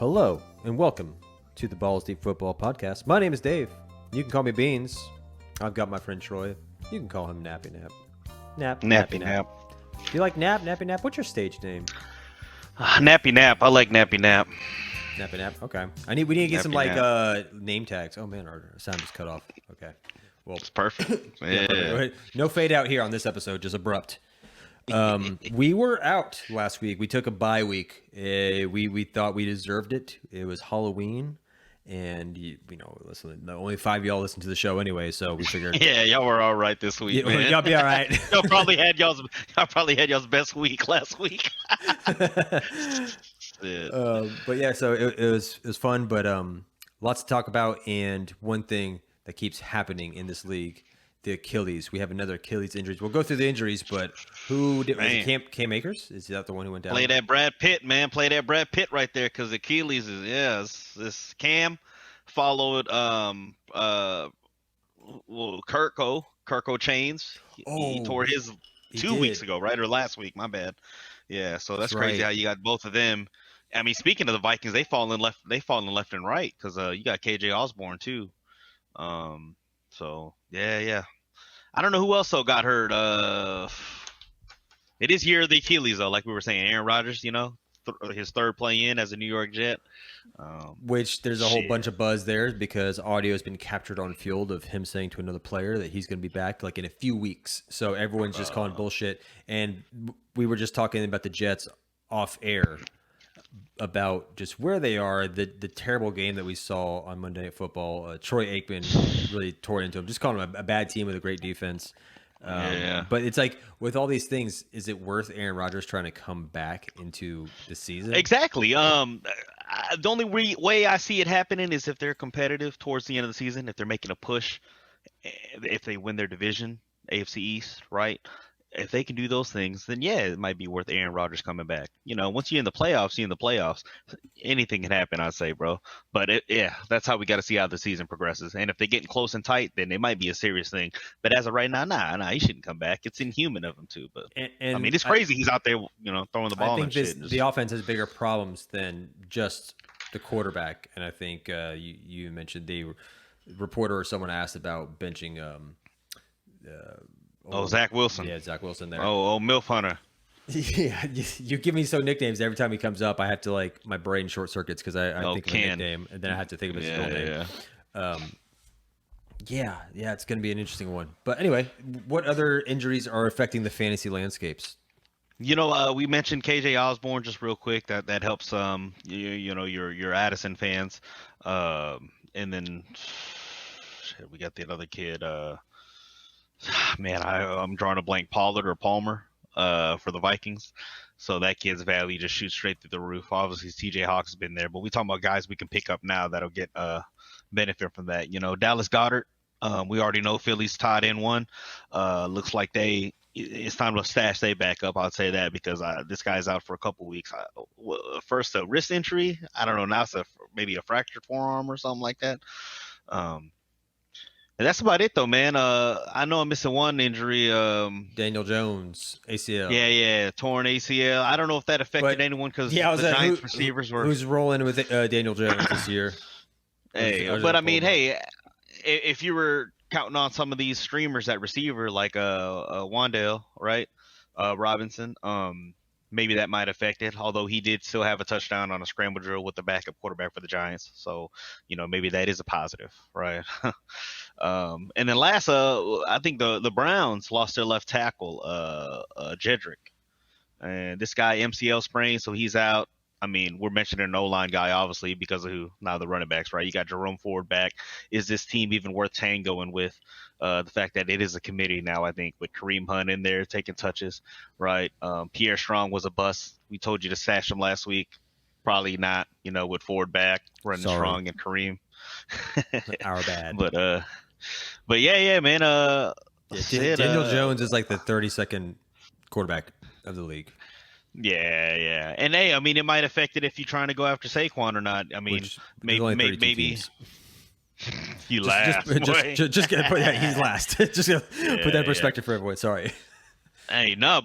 Hello, and welcome to the Balls Deep Football Podcast. My name is Dave. You can call me Beans. I've got my friend Troy. You can call him Nappy Nap. Nappy Nap. Do you like Nappy Nap? What's your stage name? Nappy Nap. I like Nappy Nap. Nappy Nap. Okay. We need to get Nappy some Nap. name tags. Oh man, our sound just cut off. Okay. Well, It's perfect. yeah, perfect. No fade out here on this episode, just abrupt. We were out last week. We took a bye week. We thought we deserved it. It was Halloween, and listen, only 5 of y'all listen to the show anyway, so we figured. Yeah, y'all were all right this week, man. Y'all be all right. y'all probably had y'all's best week last week. But yeah, so it was fun, but lots to talk about. And one thing that keeps happening in this league, the Achilles. We have another Achilles injury. We'll go through the injuries, but who did? Was it Cam Akers? Is that the one who went down? Play that Brad Pitt, man. Play that Brad Pitt right there, because Achilles is this Cam followed Kirko Chains. He tore his two weeks ago, right, or last week? My bad. Yeah, so that's crazy how you got both of them. I mean, speaking of the Vikings, they falling left and right, because you got KJ Osborne too. So yeah. I don't know who else got hurt. It is year of the Achilles though, like we were saying. Aaron Rodgers, his third play in as a New York Jet. Which there's a whole bunch of buzz there because audio has been captured on field of him saying to another player that he's going to be back like in a few weeks. So everyone's just calling bullshit. And we were just talking about the Jets off air about just where they are, the terrible game that we saw on Monday Night Football. Troy Aikman really tore into him, just calling him a bad team with a great defense. But it's like with all these things, is it worth Aaron Rodgers trying to come back into the season? Exactly. The only way I see it happening is if they're competitive towards the end of the season, if they're making a push, if they win their division, AFC East, right? If they can do those things, then yeah, it might be worth Aaron Rodgers coming back. Once you're in the playoffs, anything can happen, I'd say, bro. But that's how we got to see how the season progresses. And if they're getting close and tight, then it might be a serious thing. But as of right now, nah, he shouldn't come back. It's inhuman of him too. But I mean, it's crazy he's out there, throwing the ball. I think the offense has bigger problems than just the quarterback. And I think you mentioned the reporter or someone asked about benching. Zach Wilson. Yeah, Zach Wilson there. Milf Hunter. Yeah, you give me nicknames every time he comes up. I have to my brain short circuits because I think of a nickname and then I have to think of his real name. Yeah, it's going to be an interesting one. But anyway, what other injuries are affecting the fantasy landscapes? We mentioned KJ Osborne just real quick. That helps your Addison fans. And then we got the other kid. Man, I'm drawing a blank. Pollard or Palmer for the Vikings. So that kid's value just shoots straight through the roof. Obviously, TJ Hawk's been there, but we talking about guys we can pick up now that'll get benefit from that. Dallas Goedert. We already know Philly's tied in one. Looks like it's time to stash they back up. I'd say that because this guy's out for a couple weeks. First a wrist injury. I don't know. Now it's maybe a fractured forearm or something like that. And that's about it, though, man. I know I'm missing one injury. Daniel Jones, ACL. Yeah, torn ACL. I don't know if that affected anyone because the Giants receivers were. Who's rolling with Daniel Jones this year? If you were counting on some of these streamers at receiver, like Wandale, right, Robinson, maybe that might affect it. Although he did still have a touchdown on a scramble drill with the backup quarterback for the Giants, so maybe that is a positive, right? And then last, I think the Browns lost their left tackle, Jedrick, and this guy MCL sprain, so he's out. I mean, we're mentioning an O-line guy, obviously, because of who now the running backs, right? You got Jerome Ford back. Is this team even worth tangoing with? The fact that it is a committee now, I think, with Kareem Hunt in there taking touches, right? Pierre Strong was a bust. We told you to stash him last week. Probably not, with Ford back, running Strong and Kareem. Our bad. But yeah, man. Daniel Jones is like the 32nd quarterback of the league. Yeah. And it might affect it if you're trying to go after Saquon or not. I mean, maybe you last. Just get he's last. Just put that in perspective for everyone. Sorry. But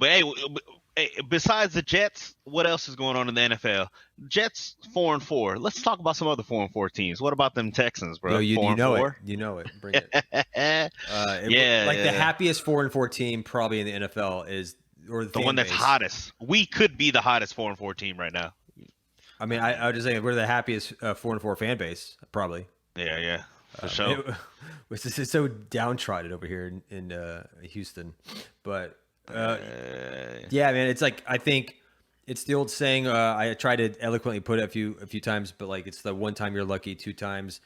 besides the Jets, what else is going on in the NFL? Jets 4-4. Let's talk about some other 4-4 teams. What about them Texans, bro? Yo, you know it. 4-4. You know it. Bring it. The happiest 4-4 team probably in the NFL is or the one that's hottest. We could be the hottest 4-4 team right now. I mean, I was just saying we're the happiest 4-4 fan base probably. Yeah, for sure. This is so downtrodden over here in Houston, but yeah, man, it's like I think it's the old saying. I tried to eloquently put it a few times, but like it's the one time you're lucky, two times,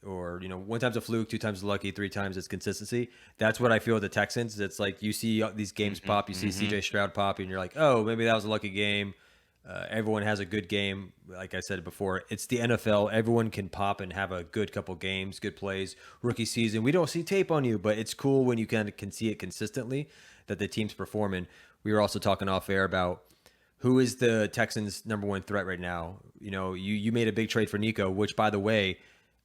or one time's a fluke, two times lucky, three times it's consistency. That's what I feel with the Texans. It's like you see these games pop, you see CJ Stroud pop, and you're like, oh, maybe that was a lucky game. Everyone has a good game. Like I said before, it's the NFL. Everyone can pop and have a good couple games, good plays. Rookie season, we don't see tape on you, but it's cool when you can see it consistently that the team's performing. We were also talking off air about who is the Texans' number one threat right now. You made a big trade for Nico, which, by the way,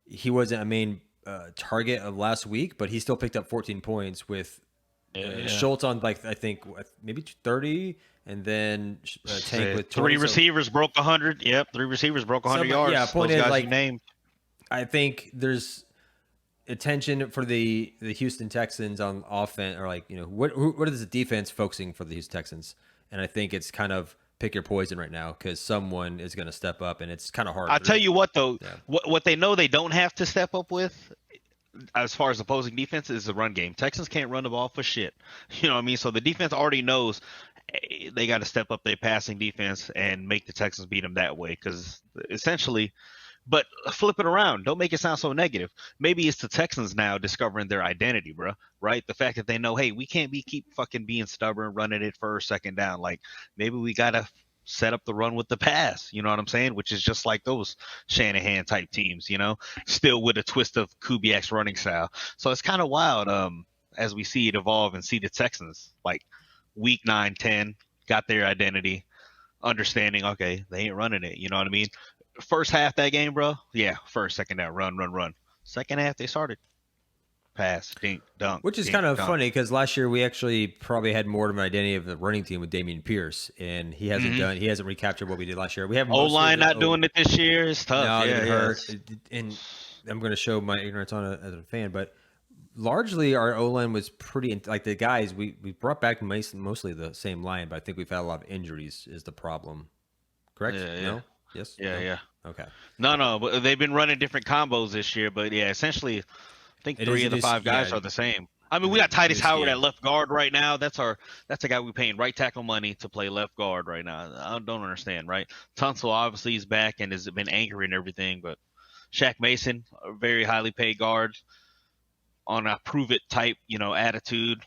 he wasn't a main target of last week, but he still picked up 14 points with Schultz on I think maybe 30. And then Tank with 20, 3 receivers broke 100. Yep, 3 receivers broke 100 yards. Yeah, point is, named. I think there's attention for the Houston Texans on offense, or what is the defense focusing for the Houston Texans? And I think it's kind of pick your poison right now because someone is going to step up, and it's kind of hard. I'll tell you what, though, what they know they don't have to step up with, as far as opposing defense, is the run game. Texans can't run the ball for shit. You know what I mean? So the defense already knows they got to step up their passing defense and make the Texans beat them that way. Because essentially, but flip it around. Don't make it sound so negative. Maybe it's the Texans now discovering their identity, bro. Right? The fact that they know, hey, we can't keep fucking being stubborn, running it first, second down. Like maybe we got to set up the run with the pass. You know what I'm saying? Which is just like those Shanahan type teams. Still with a twist of Kubiak's running style. So it's kind of wild as we see it evolve and see the Texans like week 9, 10, got their identity, understanding, okay, they ain't running it. You know what I mean? First half that game, bro, yeah, first, second down, run. Second half, they started pass, dink, dunk. Which is kind of funny because last year we actually probably had more of an identity of the running team with Dameon Pierce, and he hasn't recaptured what we did last year. We have O-line not doing it this year. It's tough. No, it hurt. And I'm going to show my ignorance on it as a fan, but largely our O-line was pretty like the guys we brought back mostly the same line, but I think we've had a lot of injuries is the problem. Correct? Yeah. No? Yes. Yeah. No? Yeah. Okay. No, but they've been running different combos this year, but yeah, essentially, I think 3 of the 5 guys are the same. I mean, we got Titus Howard at left guard right now. That's a guy we're paying right tackle money to play left guard right now. I don't understand, right? Tunsil obviously is back and has been anchoring everything, but Shaq Mason, a very highly paid guard, on a prove it type, attitude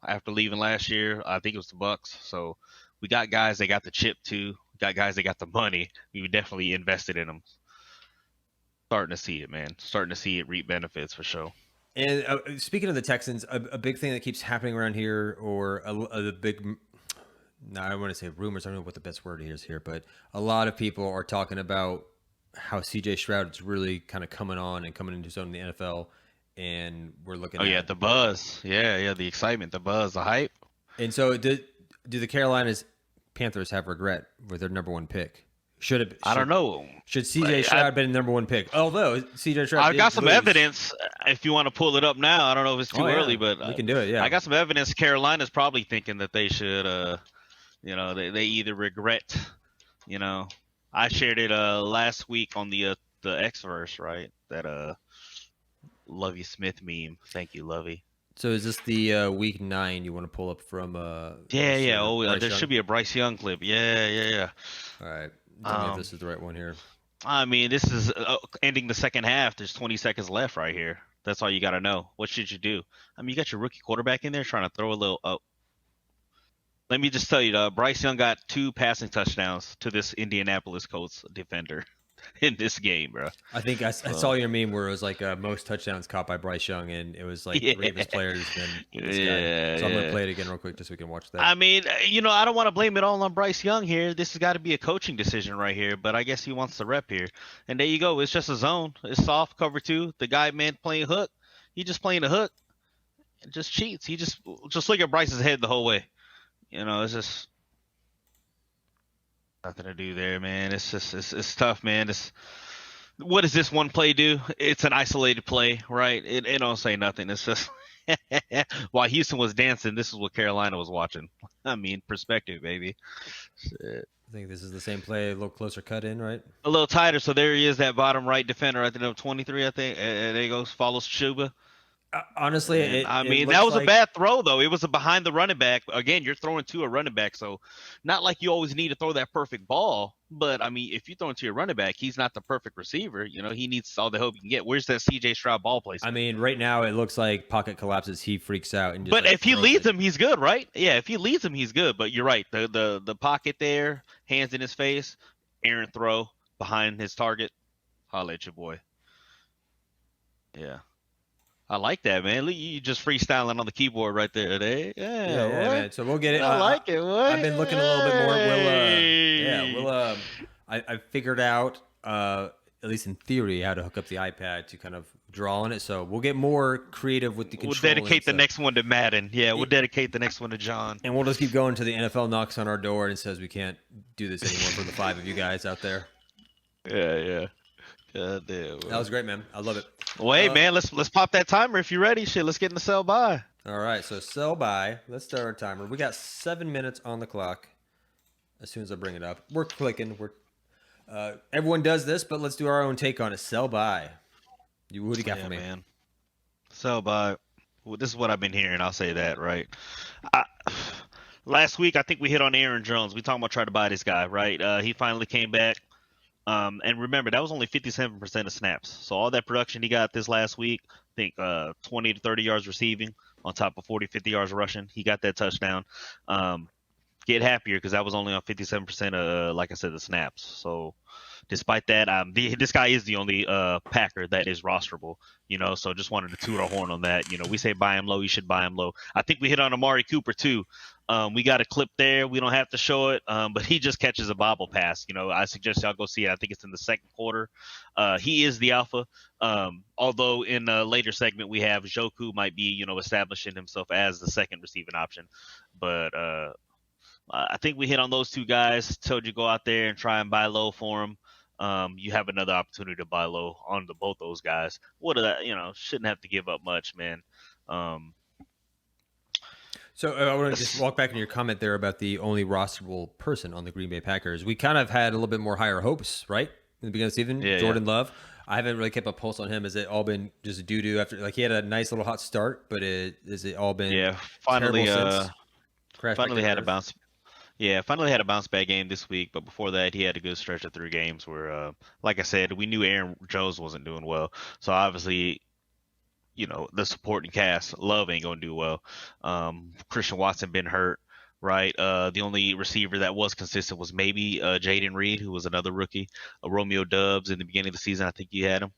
after leaving last year. I think it was the Bucks. So we got guys that got the chip too. We got guys that got the money. We definitely invested in them. Starting to see it, man. Starting to see it reap benefits for sure. And speaking of the Texans, a big thing that keeps happening around here, or a big, no, I don't want to say rumors. I don't know what the best word is here, but a lot of people are talking about how CJ Stroud is really kind of coming on and coming into his own in the NFL. And we're looking at the buzz. Yeah, the excitement, the buzz, the hype. And so do the Carolina's Panthers have regret with their number one pick? I don't know. Should CJ Stroud been the number one pick? Although CJ Stroud, I've got some evidence. If you want to pull it up now, I don't know if it's too early, but we can do it. Yeah, I got some evidence. Carolina's probably thinking that they should, they either regret. I shared it last week on the Xverse, right? That Lovey Smith meme. Thank you, Lovey. So is this the week 9 you want to pull up from? Yeah. Oh, there should be a Bryce Young clip. Yeah. All right. Tell me if this is the right one here. I mean, this is ending the second half. There's 20 seconds left right here. That's all you got to know. What should you do? I mean, you got your rookie quarterback in there trying to throw a little. Oh. Let me just tell you, Bryce Young got 2 passing touchdowns to this Indianapolis Colts defender in this game, bro. I think I saw your meme where it was like most touchdowns caught by Bryce Young, and it was like 3 of his players. And this guy. So I'm gonna play it again real quick just so we can watch that. I mean, I don't want to blame it all on Bryce Young here. This has got to be a coaching decision right here, but I guess he wants the rep here. And there you go. It's just a zone. It's soft cover 2. The guy playing hook. He just playing the hook. It just cheats. He just look at Bryce's head the whole way. It's just. Nothing to do there, man. It's just it's tough, man. What does this one play do? It's an isolated play, right? It don't say nothing. It's just while Houston was dancing, this is what Carolina was watching. I mean, perspective, baby. Shit. I think this is the same play, a little closer cut in, right? A little tighter, so there he is, that bottom right defender at the number 23, I think. And there he goes, follows Chuba. Honestly, And that was a bad throw, though. It was a behind the running back. Again, you're throwing to a running back, so not like you always need to throw that perfect ball. But, I mean, if you throw it to your running back, he's not the perfect receiver. You know, he needs all the help he can get. Where's that C.J. Stroud ball placement? I mean, right now it looks like pocket collapses. He freaks out. And just, but if he leads him, he's good, right? Yeah, if he leads him, he's good. But you're right. The pocket there, hands in his face, errant throw behind his target. Holla at your boy. Yeah. I like that, man. You just freestyling on the keyboard right there. Yeah, man. So we'll get it. I like it. What? I've been looking a little bit more. I figured out, at least in theory, how to hook up the iPad to kind of draw on it. So we'll get more creative with the controls. We'll dedicate the next one to Madden. Yeah, we'll dedicate the next one to John. And we'll just keep going to the NFL knocks on our door and says we can't do this anymore for the 5 of you guys out there. Yeah. God damn. That was great, man. I love it. Well, hey, man, let's pop that timer if you're ready. Shit, let's get in the sell by. All right, so sell by. Let's start our timer. We got 7 minutes on the clock. As soon as I bring it up, we're clicking. Everyone does this, but let's do our own take on it. Sell by. What do you got for me, man? Sell by. Well, this is what I've been hearing. I'll say that, right? Last week, I think we hit on Aaron Jones. We talking about trying to buy this guy, right? He finally came back. And remember, that was only 57% of snaps. So all that production he got this last week, I think 20 to 30 yards receiving on top of 40, 50 yards rushing. He got that touchdown. Get happier because that was only on 57% of, like I said, the snaps. So despite that, this guy is the only Packer that is rosterable, so just wanted to toot our horn on that. We say buy him low, you should buy him low. I think we hit on Amari Cooper too. We got a clip there. We don't have to show it, but he just catches a bobble pass. I suggest y'all go see it. I think it's in the second quarter. He is the alpha. Although in a later segment we have Joku might be, establishing himself as the second receiving option. But I think we hit on those two guys. Told you go out there and try and buy low for them. You have another opportunity to buy low on both those guys. Shouldn't have to give up much, man. So I want to just walk back in your comment there about the only rosterable person on the Green Bay Packers. We kind of had a little bit more higher hopes, right? In the beginning of the season, Jordan Love. I haven't really kept a pulse on him. Has it all been just doo-doo after? Like he had a nice little hot start, but has it all been finally had a bounce. Yeah, finally had a bounce back game this week, but before that he had a good stretch of 3 games where, like I said, we knew Aaron Jones wasn't doing well. So obviously, the supporting cast, Love ain't going to do well. Christian Watson been hurt, right? The only receiver that was consistent was maybe Jaden Reed, who was another rookie. Romeo Dubs in the beginning of the season, I think you had him.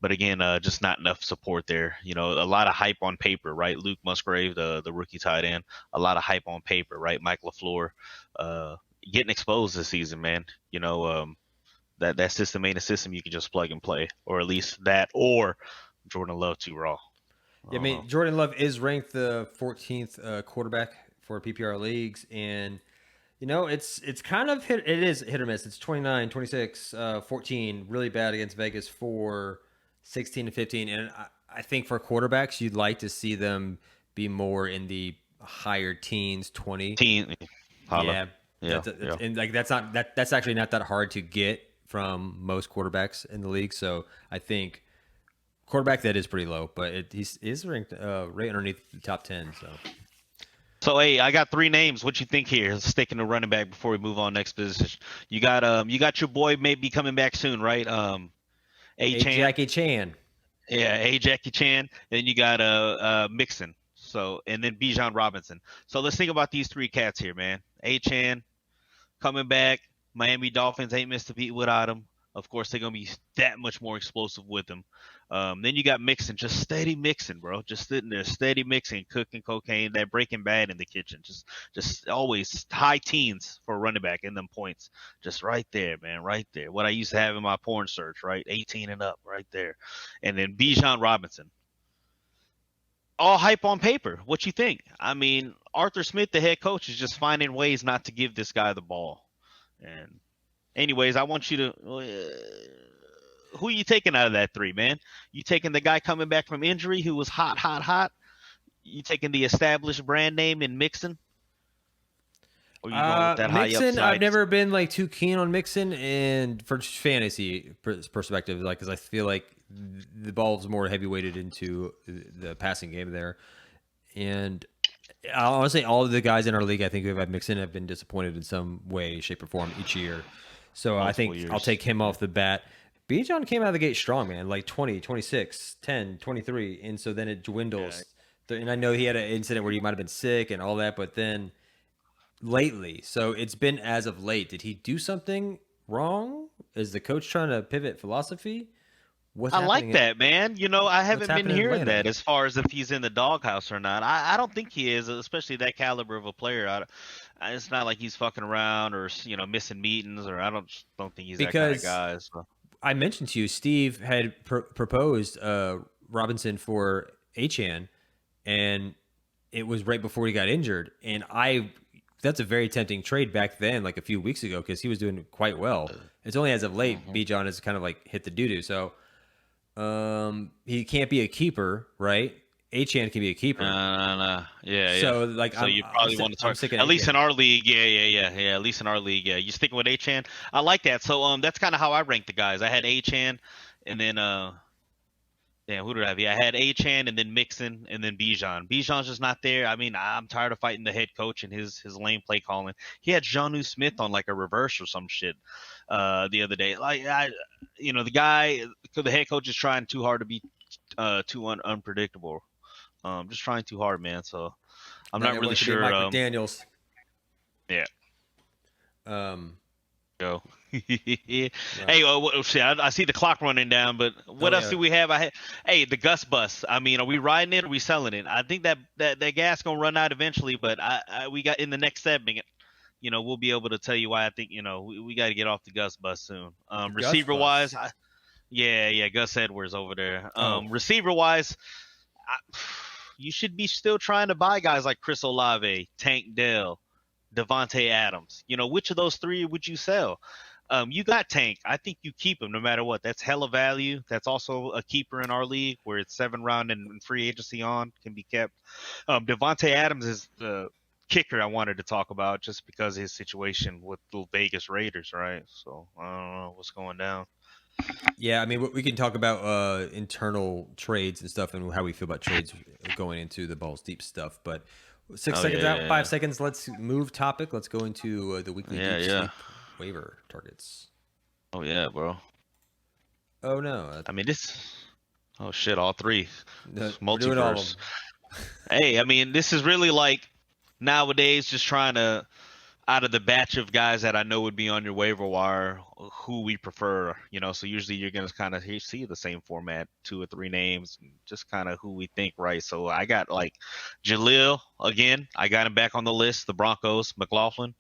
But again, just not enough support there. A lot of hype on paper, right? Luke Musgrave, the rookie tight end, a lot of hype on paper, right? Mike LaFleur, getting exposed this season, man. That system ain't a system you can just plug and play, or at least that, or Jordan Love too raw. Yeah, I mean, Jordan Love is ranked the 14th quarterback for PPR leagues, and it's kind of it is hit or miss. It's 29, 26, 14, really bad against Vegas for 16 to 15, and I think for quarterbacks, you'd like to see them be more in the higher teens, 20. Yeah. And like that's actually not that hard to get from most quarterbacks in the league. So I think quarterback that is pretty low, but he is ranked right underneath the top 10. So hey, I got 3 names. What you think here? Sticking to running back before we move on next position. You got your boy maybe coming back soon, right? Achane. Yeah, Achane. Then you got Mixon. So and then Bijan Robinson. So let's think about these 3 cats here, man. Achane coming back. Miami Dolphins ain't missed a beat without him. Of course, they're gonna be that much more explosive with him. Then you got Mixon, just steady mixing, bro. Just sitting there, steady mixing, cooking cocaine, that Breaking Bad in the kitchen. Just always high teens for a running back in them points. Just right there, man, right there. What I used to have in my porn search, right? 18 and up, right there. And then Bijan Robinson. All hype on paper. What you think? I mean, Arthur Smith, the head coach, is just finding ways not to give this guy the ball. And anyways, I want you to who are you taking out of that 3, man? You taking the guy coming back from injury who was hot? You taking the established brand name in Mixon? Or you going with that high Mixon, upside? I've never been like too keen on Mixon, and for fantasy perspective, like because I feel like the ball's more heavy weighted into the passing game there, and honestly, all of the guys in our league, I think who have had Mixon have been disappointed in some way, shape, or form each year. So I think I'll take him off the bat. Bijan came out of the gate strong, man, like 20, 26, 10, 23, and so then it dwindles. Yeah. And I know he had an incident where he might have been sick and all that, but then lately, so it's been as of late. Did he do something wrong? Is the coach trying to pivot philosophy? I like that, man. You know, I haven't been hearing that as far as if he's in the doghouse or not. I don't think he is, especially that caliber of a player. It's not like he's fucking around or missing meetings, or I don't think he's that kind of guy. So. I mentioned to you, Steve had proposed Robinson for Achane, and it was right before he got injured, and that's a very tempting trade back then, like a few weeks ago, because he was doing quite well. It's only as of late Bijan has kind of like hit the doo-doo. So he can't be a keeper, right? Achane can be a keeper. No. Yeah. So like, so you probably want to talk at least in our league. Yeah. At least in our league, yeah. You sticking with Achane? I like that. So that's kind of how I ranked the guys. I had Achane, and then who did I have? Yeah, I had Achane and then Mixon and then Bijan. Bijan's just not there. I mean, I'm tired of fighting the head coach and his lame play calling. He had Jonnu Smith on like a reverse or some shit the other day. Like the guy, the head coach is trying too hard to be too unpredictable. Just trying too hard, man. So I'm not really sure. Mike McDaniels. Yeah. Go. Yeah. Hey, I see the clock running down, but what else do we have? The Gus bus. I mean, are we riding it or are we selling it? I think that gas gonna run out eventually, but we got in the next segment. We'll be able to tell you why I think we got to get off the Gus bus soon. Receiver wise, Gus Edwards over there. Receiver wise, you should be still trying to buy guys like Chris Olave, Tank Dell, Devontae Adams. Which of those 3 would you sell? You got Tank. I think you keep him no matter what. That's hella value. That's also a keeper in our league where it's 7 round and free agency can be kept. Devontae Adams is the kicker I wanted to talk about just because of his situation with the Vegas Raiders, right? So I don't know what's going down. Yeah, I mean, we can talk about internal trades and stuff and how we feel about trades going into the balls deep stuff, but 6 seconds out, 5 seconds. Let's move topic. Let's go into the weekly deep waiver targets. Oh yeah, bro. Oh no. I mean this. Oh shit! All 3. Multiverse. Hey, I mean this is really like nowadays just trying to out of the batch of guys that I know would be on your waiver wire, who we prefer. So usually you're gonna kind of see the same format, 2 or 3 names, just kind of who we think, right? So I got like Jaleel again. I got him back on the list. The Broncos, McLaughlin.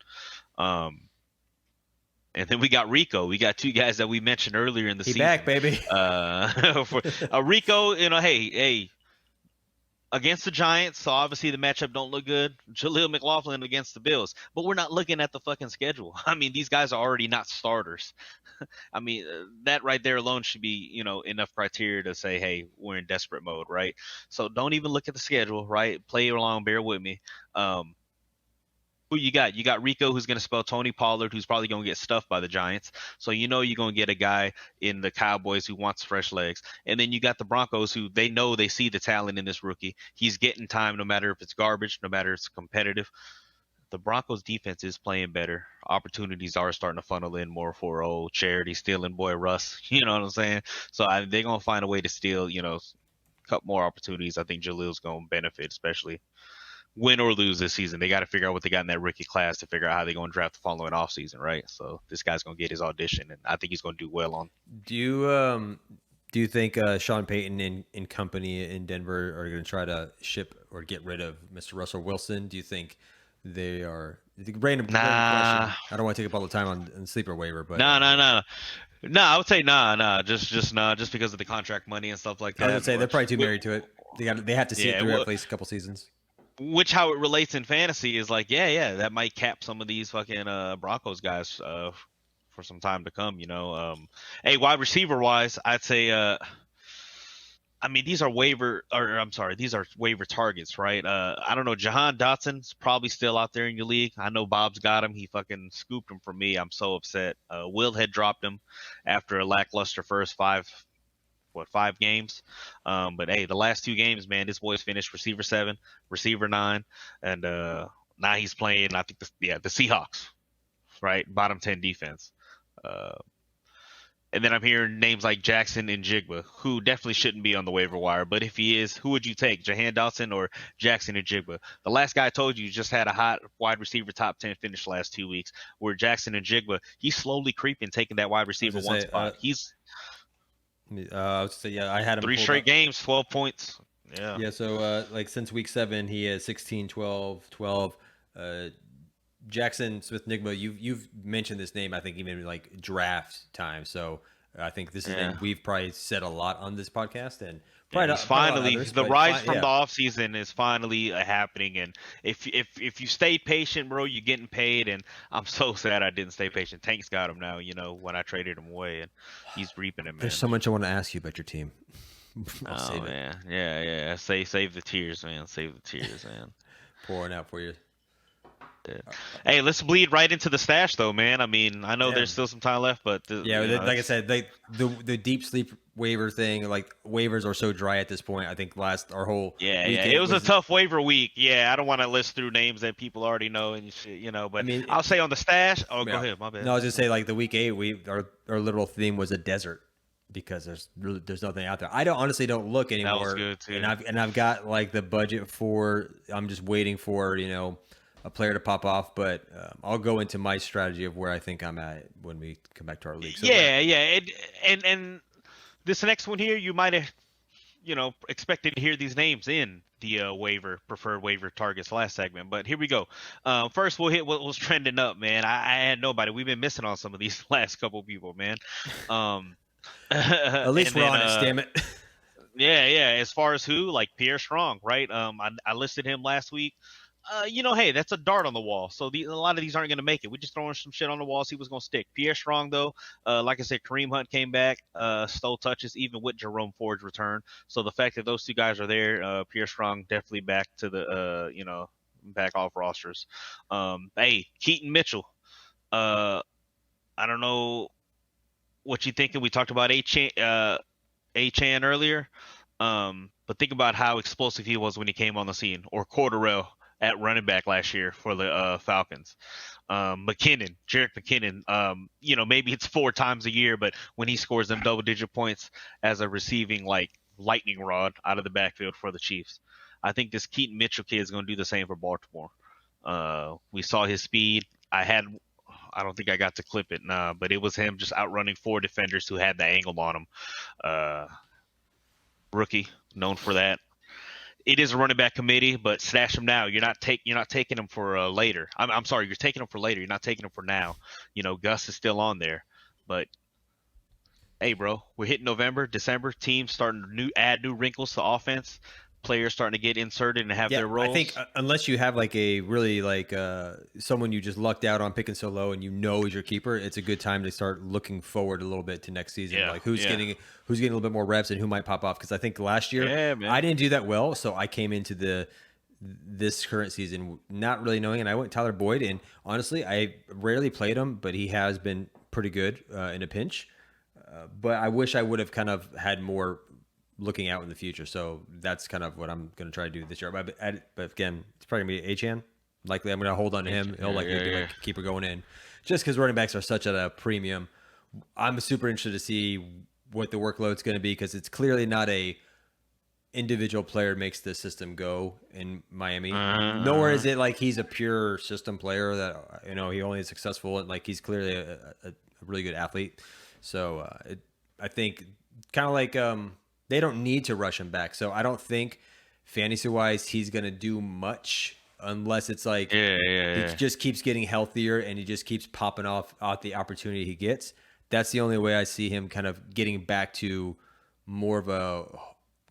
And then we got Rico. We got 2 guys that we mentioned earlier in the season. Back, baby. For Rico, hey, against the Giants, so obviously the matchup don't look good. Jaleel McLaughlin against the Bills. But we're not looking at the fucking schedule. I mean, these guys are already not starters. I mean, that right there alone should be, enough criteria to say, hey, we're in desperate mode, right? So don't even look at the schedule, right? Play along, bear with me. Who you got? You got Rico, who's going to spell Tony Pollard, who's probably going to get stuffed by the Giants. So you're going to get a guy in the Cowboys who wants fresh legs. And then you got the Broncos, who they see the talent in this rookie. He's getting time no matter if it's garbage, no matter if it's competitive. The Broncos defense is playing better. Opportunities are starting to funnel in more for old charity stealing boy Russ. You know what I'm saying? So they're going to find a way to steal, cut more opportunities. I think Jaleel's going to benefit, especially win or lose this season. They got to figure out what they got in that rookie class to figure out how they're going to draft the following offseason, right? So this guy's going to get his audition, and I think he's going to do well on. Do you think Sean Payton and company in Denver are going to try to ship or get rid of Mr. Russell Wilson? Do you think they are? Random question. I don't want to take up all the time on sleeper waiver, but no. I would say just nah, just because of the contract money and stuff like that. I would say they're probably too married to it. They have to see it through at least a couple seasons. which how it relates in fantasy is like, that might cap some of these fucking Broncos guys for some time to come. Hey, wide receiver wise, I'd say I mean, these are waiver targets, right? I don't know. Jahan Dotson's probably still out there in your league. I know Bob's got him. He fucking scooped him for me. I'm so upset. Will had dropped him after a lackluster first five games. But hey, the last 2 games, man, this boy's finished receiver 7, receiver 9, and now he's playing. I think the Seahawks, right? Bottom 10 defense. And then I'm hearing names like Jaxson and Njigba, who definitely shouldn't be on the waiver wire. But if he is, who would you take, Jahan Dotson or Jaxson and Njigba? The last guy I told you just had a hot wide receiver top 10 finish the last 2 weeks, where Jaxson and Njigba, he's slowly creeping, taking that wide receiver 1 spot. I would say, I had him 3 straight games, 12 points. Yeah. Yeah, so like since week 7, he has 16, 12, 12. Jaxson Smith-Njigba, you've mentioned this name, I think, even like draft time. So I think this is a name we've probably said a lot on this podcast, and finally the rise from the offseason is finally happening. And if you stay patient, bro, you're getting paid. And I'm so sad I didn't stay patient. Tank's got him now, when I traded him away, and he's reaping it, man. There's so much I want to ask you about your team. Oh man, yeah. Save the tears, man. Save the tears, man. Pouring out for you. Hey, let's bleed right into the stash, though, man. I mean, I know there's still some time left, but like I said, the deep sleep waiver thing, like waivers are so dry at this point. I think our whole it was a tough waiver week. Yeah, I don't want to list through names that people already know and shit, but I mean, I'll say on the stash. Oh, go ahead, my bad. No, I was just say like the week 8, our literal theme was a desert because there's nothing out there. I honestly don't look anymore. That was good too. And I've got like the budget for. I'm just waiting for a player to pop off, but I'll go into my strategy of where I think I'm at when we come back to our league. So and this next one here, you might have, expected to hear these names in the preferred waiver targets last segment, but here we go. First, we'll hit what was trending up, man. I had nobody. We've been missing on some of these last couple people, man. At least we're honest, damn it. Yeah. As far as who, like Pierre Strong, right? I listed him last week. Hey, that's a dart on the wall. So a lot of these aren't going to make it. We're just throwing some shit on the wall, see what's going to stick. Pierre Strong, though, like I said, Kareem Hunt came back, stole touches, even with Jerome Ford's return. So the fact that those 2 guys are there, Pierre Strong definitely back to the, back off rosters. Hey, Keaton Mitchell. I don't know what you thinking. We talked about Achane earlier, but think about how explosive he was when he came on the scene, or Cordarrelle at running back last year for the Falcons. Jerick McKinnon, maybe it's 4 times a year, but when he scores them double-digit points as a receiving, like, lightning rod out of the backfield for the Chiefs. I think this Keaton Mitchell kid is going to do the same for Baltimore. We saw his speed. I don't think I got to clip it, but it was him just outrunning 4 defenders who had the angle on him. Rookie, known for that. It is a running back committee, but stash him now. You're not taking him for later. I'm sorry, you're taking him for later. You're not taking him for now. Gus is still on there, but hey, bro, we're hitting November, December. Teams starting to add new wrinkles to offense. Players starting to get inserted and have their roles. I think unless you have like a really like someone you just lucked out on picking so low and is your keeper, it's a good time to start looking forward a little bit to next season. Like who's getting a little bit more reps and who might pop off. Because I think last year I didn't do that well, so I came into this current season not really knowing, and I went Tyler Boyd, and honestly I rarely played him, but he has been pretty good in a pinch. But I wish I would have kind of had more looking out in the future. So that's kind of what I'm going to try to do this year. But again, it's probably going to be Achane. Likely I'm going to hold on to him. He'll like keep her going in. Just because running backs are such at a premium. I'm super interested to see what the workload's going to be, because it's clearly not a individual player makes the system go in Miami. Nor is it like he's a pure system player that, he only is successful, and like he's clearly a really good athlete. So I think kind of like they don't need to rush him back. So I don't think fantasy-wise he's going to do much unless it's like he just keeps getting healthier and he just keeps popping off the opportunity he gets. That's the only way I see him kind of getting back to more of a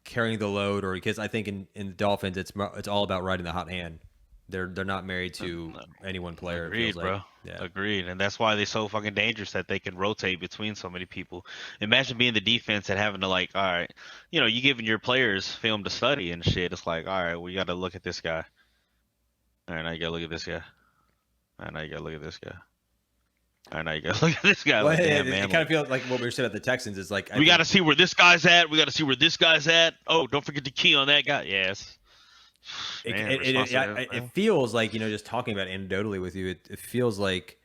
carrying the load, or because I think in the Dolphins it's all about riding the hot hand. They're not married to any one player. Agreed, it feels like. bro. Yeah. Agreed, and that's why they're so fucking dangerous that they can rotate between so many people. Imagine being the defense and having to all right, you giving your players film to study and shit. It's like, all right, we got to look at this guy. All right, now you got to look at this guy. All right, now you got to look at this guy. All right, now you got to look at this guy. Well, it kind of feels like what we were saying at the Texans is like we got to see where this guy's at. We got to see where this guy's at. Oh, don't forget to key on that guy. Yes. It feels like, just talking about anecdotally with you, it feels like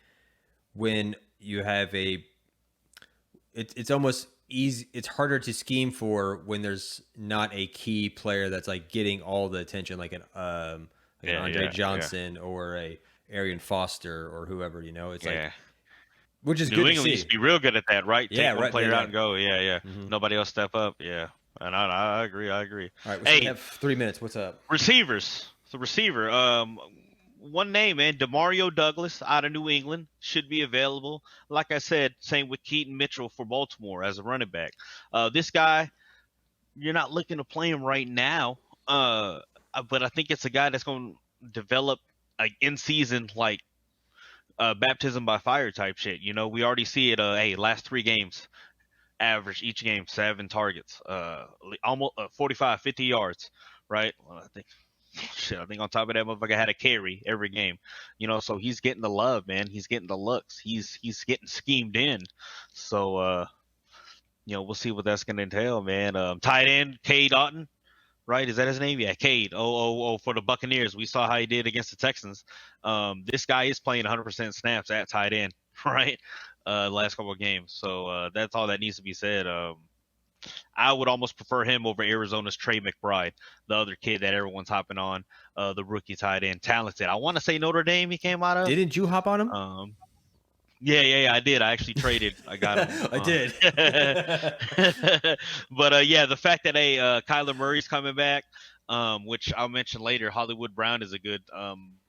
when you have it's almost easy. It's harder to scheme for when there's not a key player that's like getting all the attention, like an Andre Johnson or a Arian Foster or whoever, it's like, which is New good England to see. used to be real good at that, right? Take one player out and go. Mm-hmm. Nobody else step up. Yeah. And I agree. All right, we have 3 minutes. What's up? Receivers. The receiver. One name, man. Demario Douglas out of New England should be available. Like I said, same with Keaton Mitchell for Baltimore as a running back. This guy, you're not looking to play him right now, but I think it's a guy that's going to develop in season baptism by fire type shit. We already see it. Last 3 games. Average each game 7 targets, almost 45, 50 yards, right? Well, I think on top of that, motherfucker had a carry every game, so he's getting the love, man. He's getting the looks. He's getting schemed in. So, we'll see what that's going to entail, man. Tight end, Cade Otton, right? Is that his name? Yeah, Cade. For the Buccaneers. We saw how he did against the Texans. This guy is playing 100% snaps at tight end, right? Last couple of games. So that's all that needs to be said. I would almost prefer him over Arizona's Trey McBride, the other kid that everyone's hopping on, the rookie tight end, talented. I want to say Notre Dame he came out of. Didn't you hop on him? Yeah, I did. I actually traded. I got him. I did. But the fact that Kyler Murray's coming back, which I'll mention later, Hollywood Brown is a good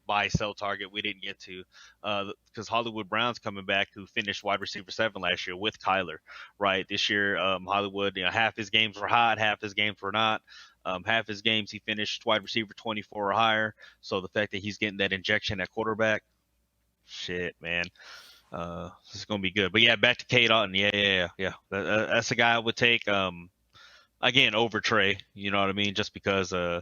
buy-sell target we didn't get to because Hollywood Brown's coming back, who finished wide receiver 7 last year with Kyler, right? This year, Hollywood, half his games were hot, half his games were not. Half his games he finished wide receiver 24 or higher. So the fact that he's getting that injection at quarterback, shit, man. This is going to be good. But, back to Cade Otton. Yeah. That's a guy I would take, again, over Trey. You know what I mean? Just because I